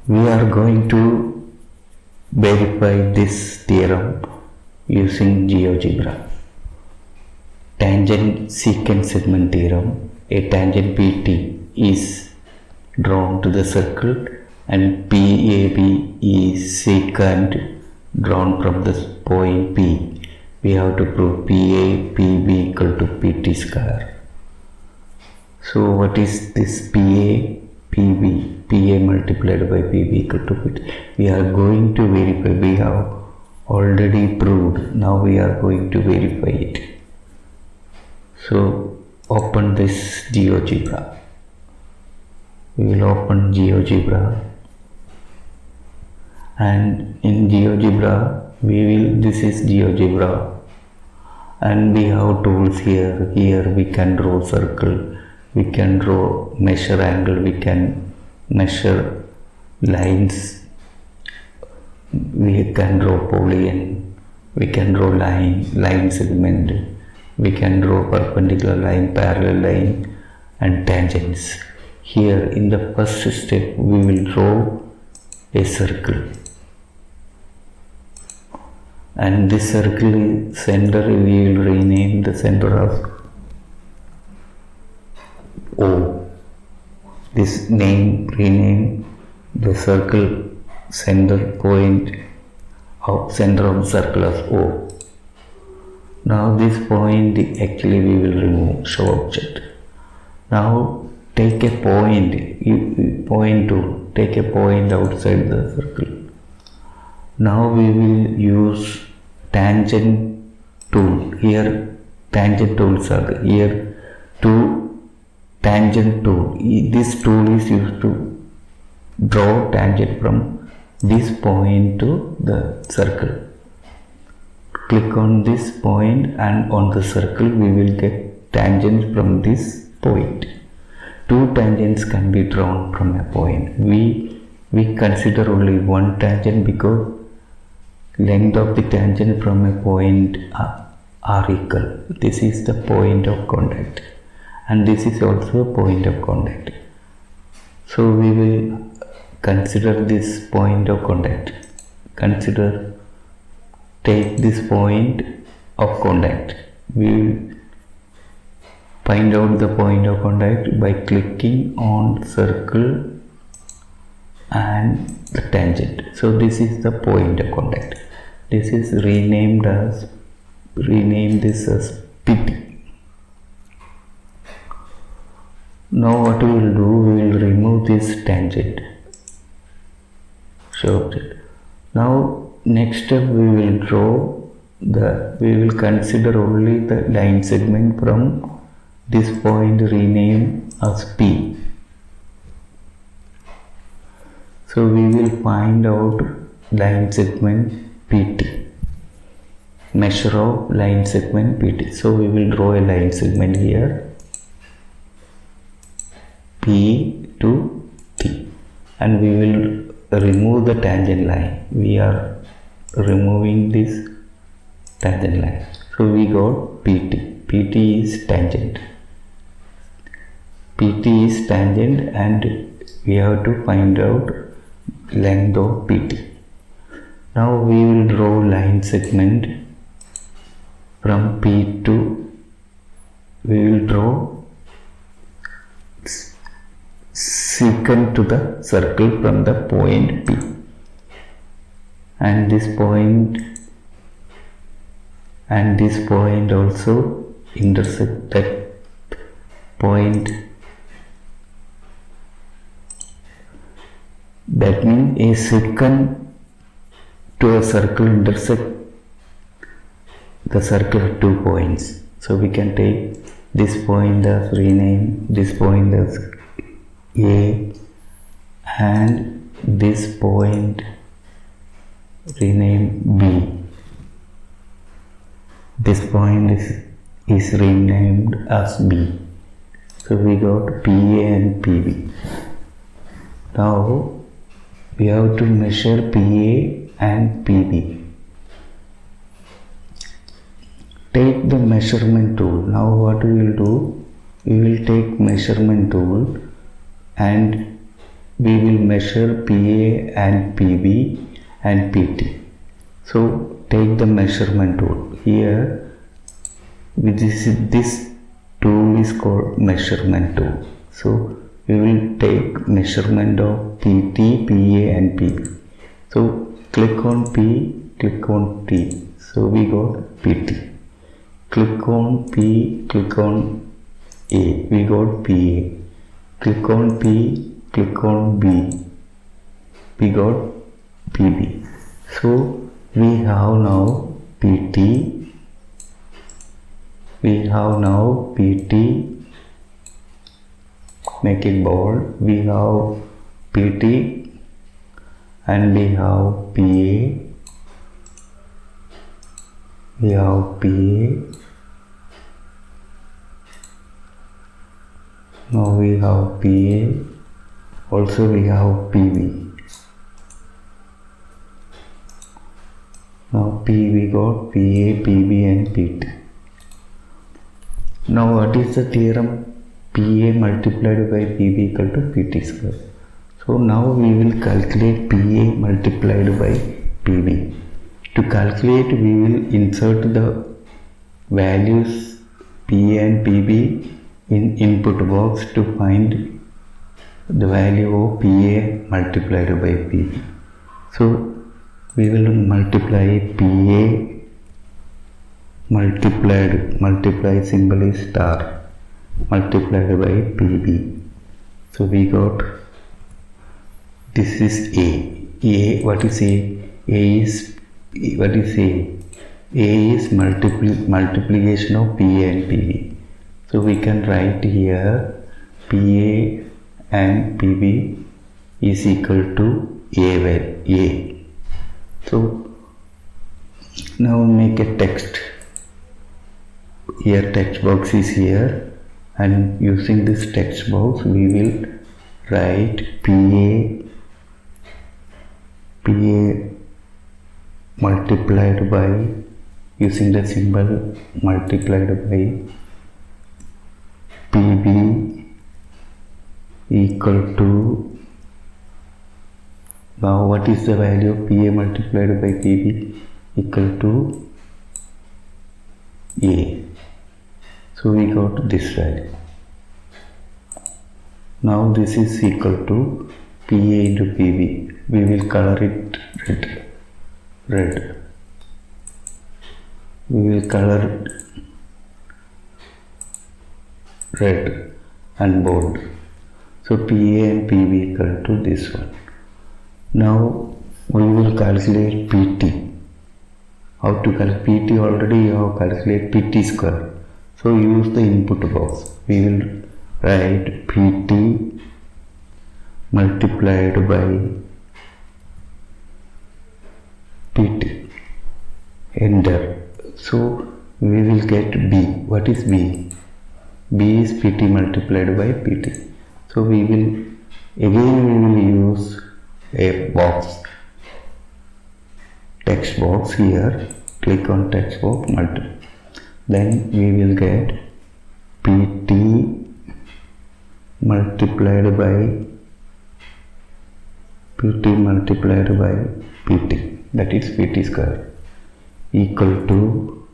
We are going to verify this theorem using GeoGebra. Tangent secant segment theorem. A tangent PT is drawn to the circle and PAB is secant drawn from the point P. We have to prove PAPB equal to PT square. So what is this PAPB? PA multiplied by PB equal to PT. We are going to verify. We have already proved. Now we are going to verify it. So open this GeoGebra. We will open GeoGebra, and in GeoGebra this is GeoGebra, and we have tools here. Here we can draw circle, we can draw measure angle, we can measure lines, we can draw polygon, we can draw line segment, we can draw perpendicular line, parallel line and tangents. Here in the first step we will draw a circle, and this circle center we will rename the center as O. This rename the circle center point of center of the circle as O. Now this point actually we will remove, show object. Now take a point, point tool, take a point outside the circle. Now we will use tangent tool. Here tangent tools are there. Here two tangent tool. This tool is used to draw tangent from this point to the circle. Click on this point and on the circle we will get tangent from this point. Two tangents can be drawn from a point. We consider only one tangent because length of the tangent from a point are equal. This is the point of contact, and this is also a point of contact. So we will consider this point of contact. Take this point of contact. We will find out the point of contact by clicking on circle and the tangent. So this is the point of contact. This is rename this as PT. Now what we will do, we will remove this tangent, show object. Now next step we will consider only the line segment from this point, rename as P. So we will find out line segment PT, measure of line segment PT. So we will draw a line segment here, P to T, and we will remove the tangent line. We are removing this tangent line. So we got PT. PT is tangent. PT is tangent, and we have to find out length of PT. Now we will draw line segment from P to, we will draw secant to the circle from the point P, and this point also intersect that point. That means a secant to a circle intersect the circle at 2 points. So we can take this point as rename this point as A, and this point rename B. This point is renamed as B. So we got PA and PB. Now we have to measure PA and PB. Take the measurement tool. Now what we will do, we will take measurement tool and we will measure PA and PB and PT. So take the measurement tool. Here this tool is called measurement tool. So we will take measurement of PT, PA and PB. So click on P, click on T. So we got PT. Click on P, click on A. We got PA. Click on P, click on B. We got PB. So we have now PT. We have now PT. Make it bold. We have PT and we have PA. We have PA. Now we have PA. Also we have PB. Now P we got PA, PB and PT. Now what is the theorem? PA multiplied by PB equal to PT square. So now we will calculate PA multiplied by PB. To calculate, we will insert the values PA and PB in input box to find the value of PA multiplied by PB. So we will multiply PA multiply symbol is star multiplied by PB. So we got this is A. What is A? A is what is A? A is multiplication of PA and PB. So we can write here PA and PB is equal to A. So now make a text. Here text box is here, and using this text box we will write PA multiplied by, using the symbol multiplied by PB equal to, now what is the value of PA multiplied by PB? Equal to A. So we got this value. Now this is equal to PA into PB. We will color it red. We will color it red and bold. So PA and PB equal to this one. Now we will calculate PT. How to calculate PT? Already you have calculated PT square. So use the input box. We will write PT multiplied by PT. Enter. So we will get B. What is B? B is PT multiplied by PT. So we will use a box, text box here. Click on text box, then we will get PT multiplied by PT, that is PT square, equal to,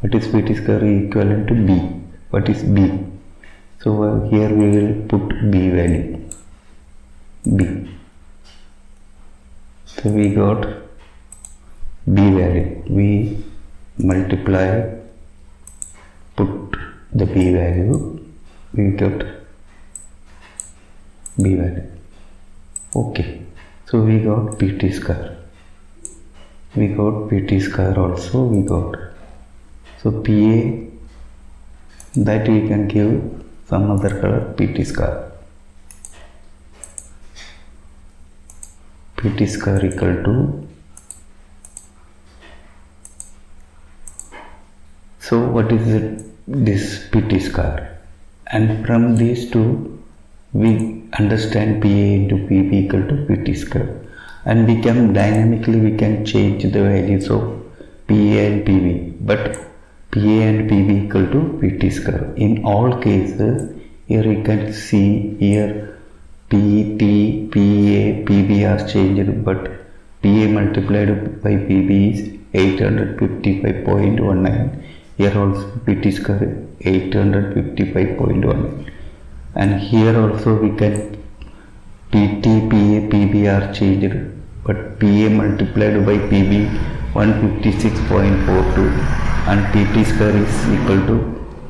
what is PT square? Equivalent to B. What is B? So here we will put B value, B. So we got B value. We multiply, put the B value, we got B value. Okay. So we got PT square. We got PT square also. We got. So PA, that we can give some other color, PT square. PT square equal to, so what is it? This PT square, and from these two we understand PA into PB equal to PT square, and we can dynamically change the values of PA and PB, but PA and PB equal to PT square. In all cases, here you can see here PT, PA, PB are changed, but PA multiplied by PB is 855.19. Here also PT square 855.19, and here also we can PT, PA, PB are changed, but PA multiplied by PB 156.42 and PT square is equal to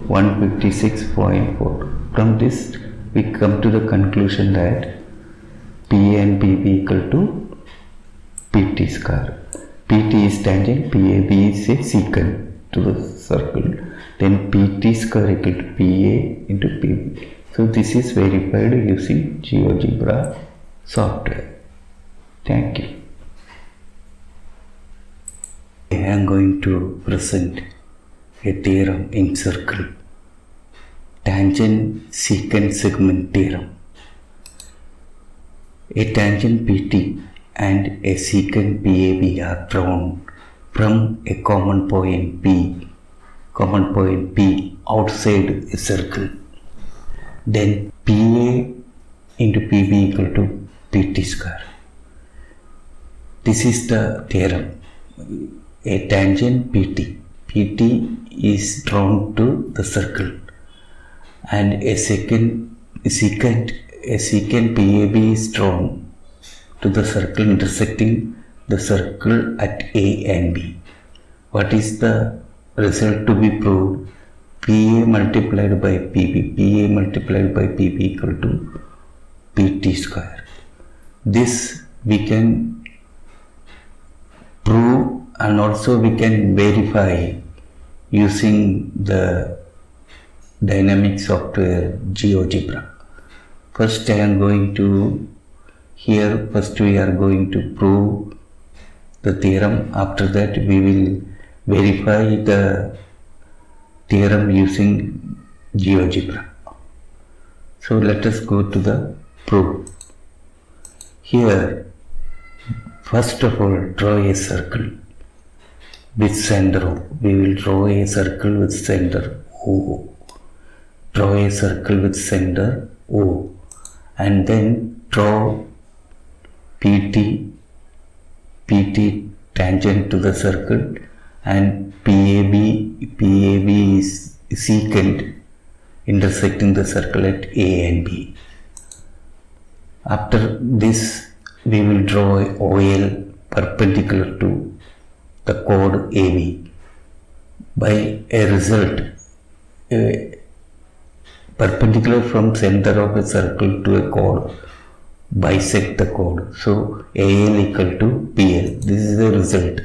156.4. From this we come to the conclusion that PA and PB equal to PT square. PT is tangent, PAB is a secant to the circle, then PT square equal to PA into PB. So this is verified using GeoGebra software. Thank you. I am going to present a theorem in circle. Tangent secant segment theorem. A tangent PT and a secant PAB are drawn from a common point P outside a circle. Then PA into PB equal to PT square. This is the theorem. A tangent PT is drawn to the circle, and a secant PAB is drawn to the circle intersecting the circle at A and B. What is the result to be proved? PA multiplied by PB equal to PT square. This we can prove, and also we can verify using the dynamic software GeoGebra. First we are going to prove the theorem. After that we will verify the theorem using GeoGebra. So let us go to the proof. Here, first of all, draw a circle with center O. We will draw a circle with center O. Draw a circle with center O, and then draw PT tangent to the circle, and PAB is secant intersecting the circle at A and B. After this we will draw a OL perpendicular to the chord AB. By a result, perpendicular from center of a circle to a chord bisect the chord. So AL equal to PL. This is the result.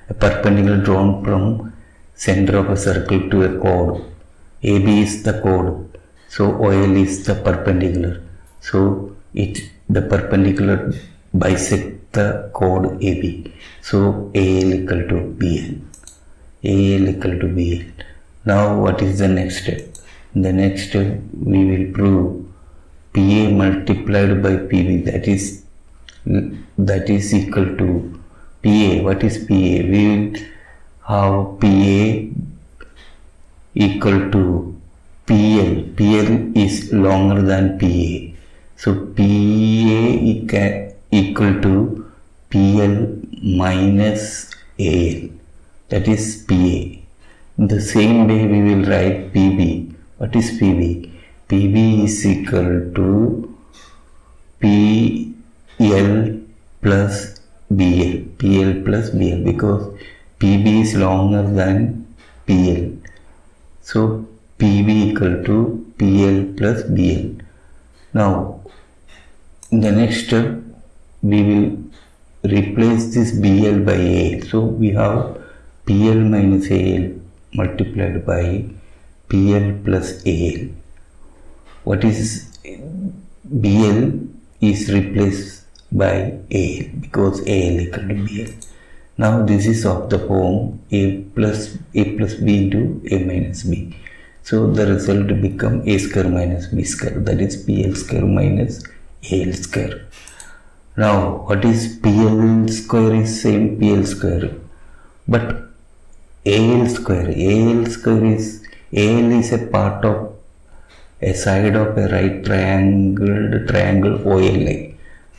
A perpendicular drawn from center of a circle to a chord. AB is the chord. So OL is the perpendicular. So the perpendicular bisect the chord AB. So AL equal to BL. AL equal to BL. Now what is the next step? The next step we will prove PA multiplied by PB, that is equal to PA. What is PA? We will have PA equal to PL. PL is longer than PA. So PA equal to PL minus AL. That is PA. In the same way we will write PB. What is PB? PB is equal to PL plus BL. PL plus BL, because PB is longer than PL. So PB equal to PL plus BL. Now in the next step we will replace this BL by AL. So we have PL minus AL multiplied by PL plus AL. What is BL is replaced by AL, because AL equal to BL. Now this is of the form A plus B into A minus B. So the result become A square minus B square, that is PL square minus AL square. Now what is PL square is same PL square, but AL square is a part of a side of a right triangle OLI.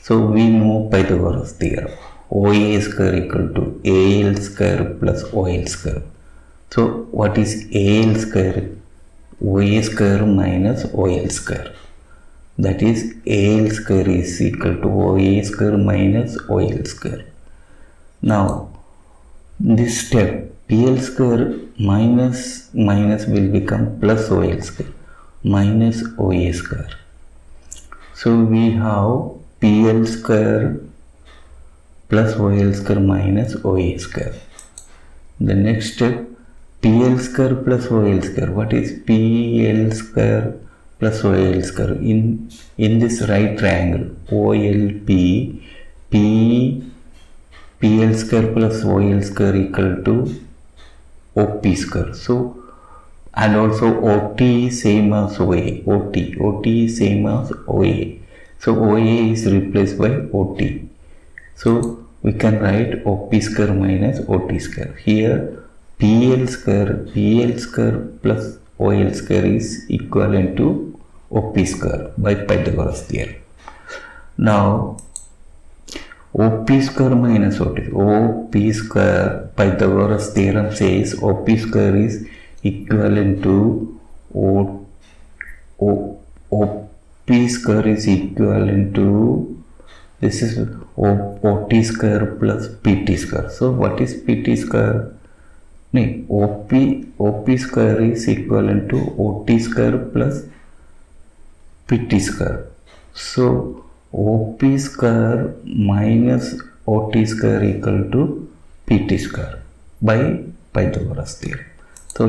So we know Pythagoras theorem. OA square equal to AL square plus OL square. So what is AL square? OA square minus OL square. That is AL square is equal to OA square minus OL square. Now this step PL square minus will become plus OL square minus OA square. So we have PL square plus OL square minus OA square. The next step PL square plus OL square. What is PL square plus OL square? In this right triangle OLP, PL square plus OL square equal to OP square. So and also OT is same as OA. OT is same as OA. So OA is replaced by OT. So we can write OP square minus OT square. Here PL square plus OL square is equivalent to OP square by Pythagoras theorem. Now OP square minus OP square, Pythagoras theorem says OP square is equivalent to OP square is equivalent to, this is OT square plus PT square. So what is PT square? No, OP square is equivalent to OT square plus PT square. So OP square minus OT square equal to PT square by Pythagoras theorem. So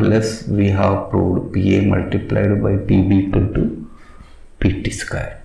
we have proved PA multiplied by PB equal to PT square.